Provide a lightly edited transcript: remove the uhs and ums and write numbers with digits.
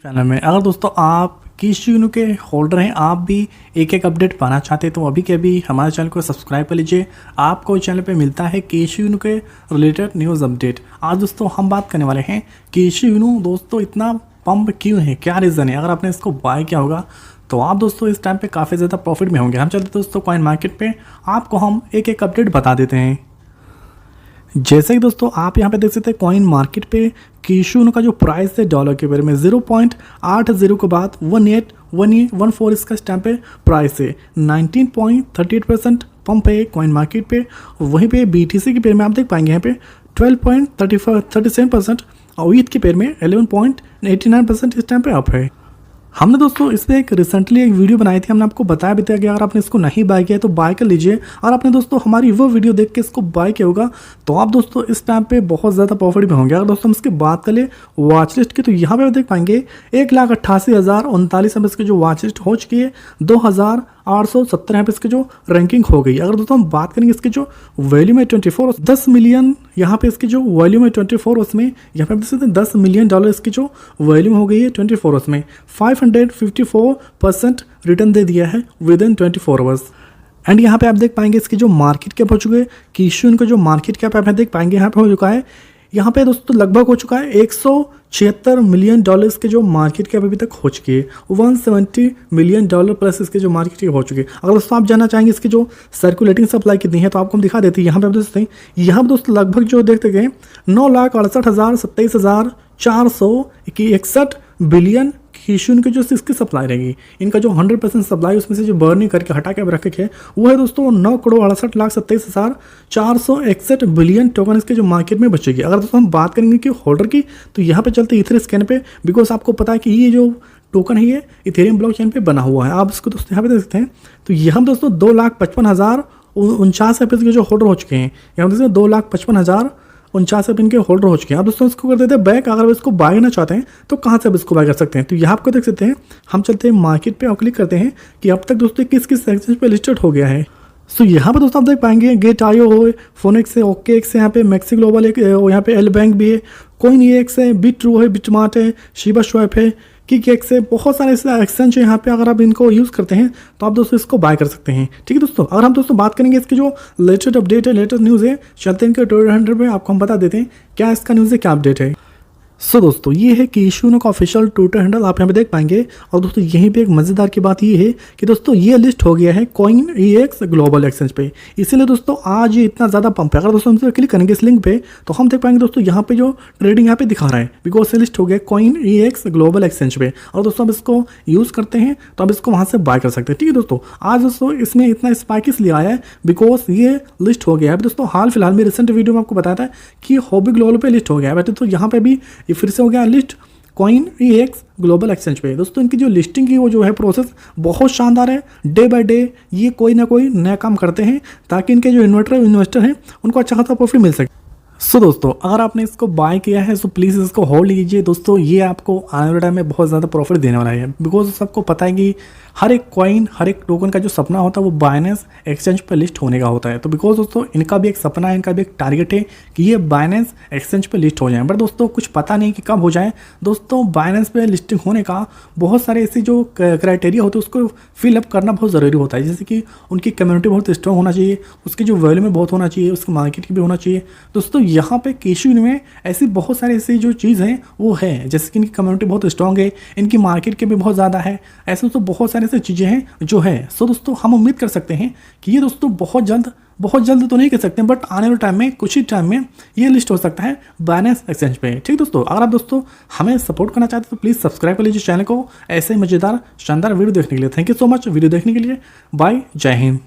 Channel में। अगर दोस्तों आप केशयूनो के होल्डर हैं, आप भी एक एक अपडेट पाना चाहते हैं तो अभी के अभी हमारे चैनल को सब्सक्राइब कर लीजिए। आपको चैनल पे मिलता है केशयूनो के रिलेटेड न्यूज़ अपडेट। आज दोस्तों हम बात करने वाले हैं केशयूनो दोस्तों इतना पंप क्यों है, क्या रीज़न है। अगर आपने इसको बाय किया होगा तो आप दोस्तों इस टाइम पे काफ़ी ज़्यादा प्रॉफिट में होंगे। हम चलते दोस्तों कॉइन मार्केट पे, आपको हम एक एक अपडेट बता देते हैं। जैसे कि दोस्तों आप यहाँ पे देख सकते हैं कॉइन मार्केट पे केशयूनो का जो प्राइस है डॉलर के बारे में 0.80 के बाद 1814 इसका स्टैम्प पे प्राइस है। 19.38% पंप है कॉइन मार्केट पे। वहीं पे BTC के पेयर में आप देख पाएंगे यहाँ पे 12.37% और ईथ के पेयर में 11.89% इस टाइम पे अप है। हमने दोस्तों इस पर एक रिसेंटली एक वीडियो बनाई थी, हमने आपको बताया भी था कि अगर आपने इसको नहीं बाय किया तो बाय कर लीजिए। और आपने दोस्तों हमारी वो वीडियो देख के इसको बाय किया होगा तो आप दोस्तों इस टाइम पे बहुत ज़्यादा प्रॉफिट में होंगे। अगर दोस्तों हम इसकी बात कर ले वॉच लिस्ट की तो यहाँ पे आप देख पाएंगे 1,88,039 इसकी जो वॉच लिस्ट हो चुकी है। 2,817 यहाँ पे इसकी जो रैंकिंग हो गई। अगर दोस्तों हम बात करेंगे इसकी जो वैल्यू में 24 10 मिलियन यहाँ पे इसकी जो वॉल्यूम है 24 उसमें यहाँ पे आप देख सकते हैं $10 मिलियन इसकी जो वॉल्यूम हो गई है 24 उसमें। 554% रिटर्न दे दिया है विद इन 24 आवर्स। एंड यहाँ पे आप देख पाएंगे इसकी जो मार्केट कैप हो चुकी है केशयूनो का जो मार्केट कैप आप देख पाएंगे यहाँ पे हो चुका है। यहाँ पे दोस्तों लगभग हो चुका है $176 मिलियन के जो मार्केट कैप अभी तक हो चुकी है। $170 मिलियन प्लस इसके जो मार्केट कैप हो चुकी है। अगर दोस्तों आप जानना चाहेंगे इसकी जो सर्कुलेटिंग सप्लाई कितनी है तो आपको हम दिखा देते हैं। यहाँ पे आप देख सकते हैं, यहाँ पे दोस्तों लगभग जो देखते गए 9,68,27,461 बिलियन केशयूनो की जो इसकी सप्लाई रहेगी। इनका जो 100% सप्लाई उसमें से जो बर्निंग करके हटा के रखे है वो है दोस्तों 9,68,27,461 बिलियन टोकन इसके जो मार्केट में बचेगी। अगर दोस्तों हम बात करेंगे कि होल्डर की तो यहाँ पे चलते इथर स्कैन पे, बिकॉज आपको पता है कि ये जो टोकन है ये इथेरियम ब्लॉकचेन पे बना हुआ है। आप इसको दोस्तों यहाँ पे देख सकते हैं तो यहाँ दोस्तों 2,55,049 के जो होल्डर हो चुके हैं। यहाँ दोस्तों 2,55,049 इनके होल्डर हो चुके हैं। आप दोस्तों इसको कर देते हैं बैक। अगर इसको बाय करना चाहते हैं तो कहाँ से आप इसको बाय कर सकते हैं तो यहाँ आपको देख सकते हैं। हम चलते हैं मार्केट पे और क्लिक करते हैं कि अब तक दोस्तों किस किस एक्सचेंज पे लिस्टेड हो गया है। सो यहाँ पे दोस्तों आप देख पाएंगे गेट.io हो, फोनेक्स है, OKX है, यहाँ पे मैक्सी ग्लोबल है, यहाँ पे एल बैंक भी है, CoinEX है, बिट्रू है, बिटमार्ट है, शिबा स्वैप है, KickX है। बहुत सारे ऐसे एक्सचेंज है यहाँ पे। अगर आप इनको यूज़ करते हैं तो आप दोस्तों इसको बाय कर सकते हैं। ठीक है दोस्तों, अगर हम दोस्तों बात करेंगे इसकी जो लेटेस्ट अपडेट है, लेटेस्ट न्यूज़ है, चलते हैं इनके ट्विटर हैंडल पे आपको हम बता देते हैं क्या इसका न्यूज़ है, क्या अपडेट है। सो दोस्तों ये है केशयूनो का ऑफिशियल ट्विटर हैंडल, आप यहाँ पे देख पाएंगे। और दोस्तों यहीं पे एक मज़ेदार की बात ये है कि दोस्तों ये लिस्ट हो गया है CoinEX ग्लोबल एक्सचेंज पे, इसीलिए दोस्तों आज ये इतना ज़्यादा पंप है। अगर दोस्तों हम क्लिक करेंगे इस लिंक पे तो हम देख पाएंगे दोस्तों यहाँ पे जो ट्रेडिंग यहाँ पे दिखा रहा है, बिकॉज ये लिस्ट हो गया CoinEX ग्लोबल एक्सचेंज पे। और दोस्तों आप इसको यूज़ करते हैं तो आप इसको वहाँ से बाय कर सकते हैं। ठीक है दोस्तों, आज दोस्तों इसमें इतना स्पाइक इसलिए आया है बिकॉज ये लिस्ट हो गया है। दोस्तों हाल फिलहाल में रिसेंट वीडियो में आपको बताया था कि हॉबी ग्लोबल पे लिस्ट हो गया है, तो यहाँ पे भी ये फिर से हो गया लिस्ट CoinEX ग्लोबल एक्सचेंज पे। दोस्तों इनकी जो लिस्टिंग की वो जो है प्रोसेस बहुत शानदार है। डे बाय डे ये कोई ना कोई नया काम करते हैं ताकि इनके जो इन्वेस्टर हैं उनको अच्छा खासा प्रॉफिट मिल सके। सो दोस्तों अगर आपने इसको बाय किया है तो प्लीज़ इसको होल्ड लीजिए। दोस्तों ये आपको आने वाले टाइम में बहुत ज़्यादा प्रॉफिट देने वाला है, बिकॉज सबको पता है कि हर एक कॉइन, हर एक टोकन का जो सपना होता है वो बाइनेंस एक्सचेंज पर लिस्ट होने का होता है। तो बिकॉज दोस्तों इनका भी एक सपना है, इनका भी एक टारगेट है कि ये बाइनेंस एक्सचेंज पर लिस्ट हो जाए। बट दोस्तों कुछ पता नहीं कि कब हो जाए। दोस्तों बाइनेंस पे लिस्टिंग होने का बहुत सारे ऐसे जो क्राइटेरिया होते हैं उसको फिलअप करना बहुत ज़रूरी होता है। जैसे कि उनकी कम्युनिटी बहुत स्ट्रॉन्ग होना चाहिए, उसकी जो वैल्यू में बहुत होना चाहिए, उसकी मार्केट भी होना चाहिए। दोस्तों यहाँ पे केशयूनो में ऐसी बहुत सारे ऐसी जो चीज़ हैं वो है, जैसे कि इनकी कम्युनिटी बहुत स्ट्रॉन्ग है, इनकी मार्केट के भी बहुत ज़्यादा है। ऐसे दोस्तों बहुत सारी ऐसी चीज़ें हैं जो है। सो दोस्तों हम उम्मीद कर सकते हैं कि ये दोस्तों बहुत जल्द तो नहीं कह सकते बट आने वाले टाइम में, कुछ ही टाइम में ये लिस्ट हो सकता है बाइनेंस एक्सचेंज पे। ठीक दोस्तों, अगर आप दोस्तों हमें सपोर्ट करना चाहते हैं तो प्लीज़ सब्सक्राइब कर लीजिए चैनल को ऐसे मज़ेदार शानदार वीडियो देखने के लिए। Thank you so much video देखने के लिए। बाय, जय हिंद।